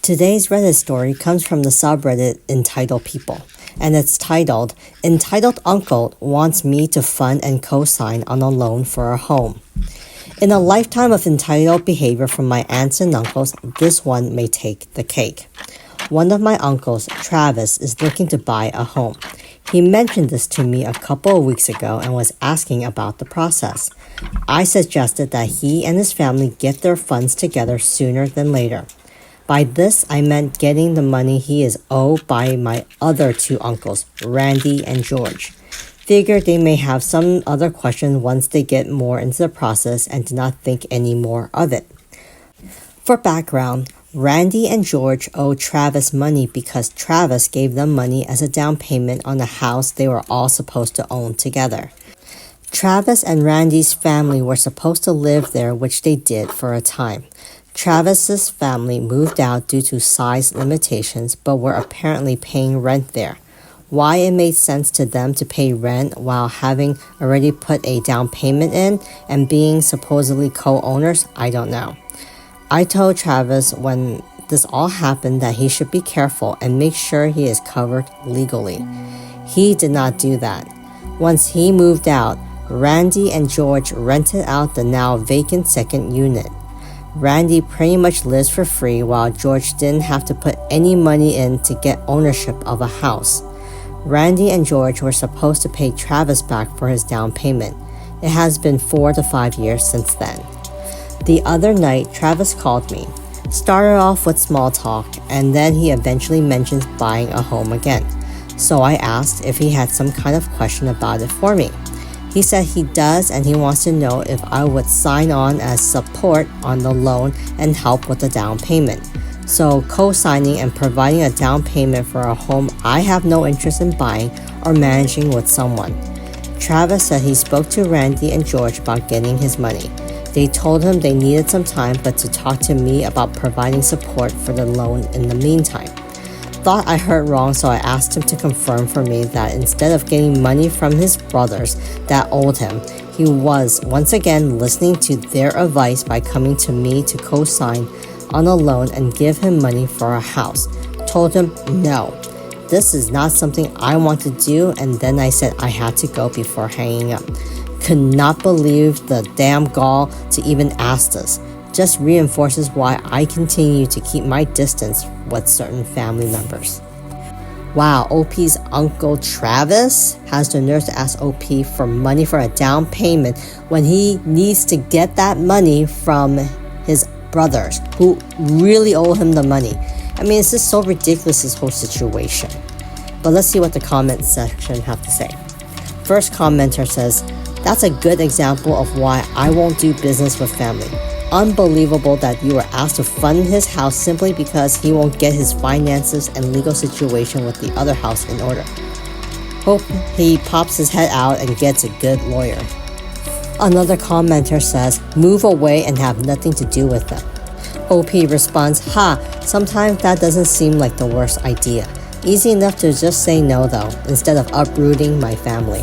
Today's Reddit story comes from the subreddit Entitled People, and it's titled, Entitled Uncle Wants Me to Fund and Co-Sign on a Loan for a Home. In a lifetime of entitled behavior from my aunts and uncles, this one may take the cake. One of my uncles, Travis, is looking to buy a home. He mentioned this to me a couple of weeks ago and was asking about the process. I suggested that he and his family get their funds together sooner than later. By this, I meant getting the money he is owed by my other two uncles, Randy and George. Figured they may have some other question once they get more into the process and do not think any more of it. For background, Randy and George owe Travis money because Travis gave them money as a down payment on the house they were all supposed to own together. Travis and Randy's family were supposed to live there, which they did for a time. Travis's family moved out due to size limitations but were apparently paying rent there. Why it made sense to them to pay rent while having already put a down payment in and being supposedly co-owners, I don't know. I told Travis when this all happened that he should be careful and make sure he is covered legally. He did not do that. Once he moved out, Randy and George rented out the now vacant second unit. Randy pretty much lives for free while George didn't have to put any money in to get ownership of a house. Randy and George were supposed to pay Travis back for his down payment. It has been 4 to 5 years since then. The other night, Travis called me. Started off with small talk, and then he eventually mentions buying a home again. So I asked if he had some kind of question about it for me. He said he does, and he wants to know if I would sign on as support on the loan and help with the down payment. So co-signing and providing a down payment for a home I have no interest in buying or managing with someone. Travis said he spoke to Randy and George about getting his money. They told him they needed some time but to talk to me about providing support for the loan in the meantime. Thought I heard wrong, so I asked him to confirm for me that instead of getting money from his brothers that owed him, he was once again listening to their advice by coming to me to co-sign on a loan and give him money for a house. Told him no, this is not something I want to do, and then I said I had to go before hanging up. Could not believe the damn gall to even ask this. Just reinforces why I continue to keep my distance with certain family members. Wow, OP's Uncle Travis has the nerve to ask OP for money for a down payment when he needs to get that money from his brothers who really owe him the money. I mean, it's just so ridiculous, this whole situation. But let's see what the comment section have to say. First commenter says, that's a good example of why I won't do business with family. Unbelievable that you were asked to fund his house simply because he won't get his finances and legal situation with the other house in order. Hope he pops his head out and gets a good lawyer. Another commenter says, move away and have nothing to do with them. OP responds, sometimes that doesn't seem like the worst idea. Easy enough to just say no though, instead of uprooting my family.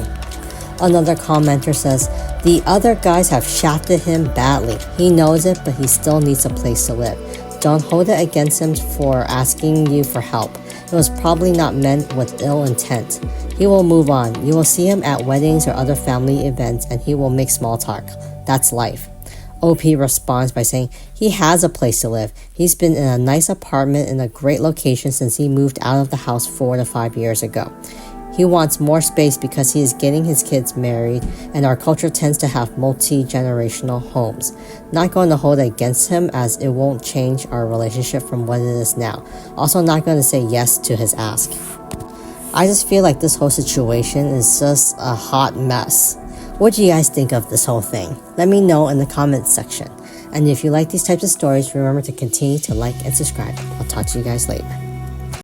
Another commenter says, the other guys have shafted him badly. He knows it, but he still needs a place to live. Don't hold it against him for asking you for help. It was probably not meant with ill intent. He will move on. You will see him at weddings or other family events, and he will make small talk. That's life. OP responds by saying he has a place to live. He's been in a nice apartment in a great location since he moved out of the house 4 to 5 years ago. He wants more space because he is getting his kids married, and our culture tends to have multi-generational homes. Not going to hold it against him as it won't change our relationship from what it is now. Also not going to say yes to his ask. I just feel like this whole situation is just a hot mess. What do you guys think of this whole thing? Let me know in the comments section. And if you like these types of stories, remember to continue to like and subscribe. I'll talk to you guys later.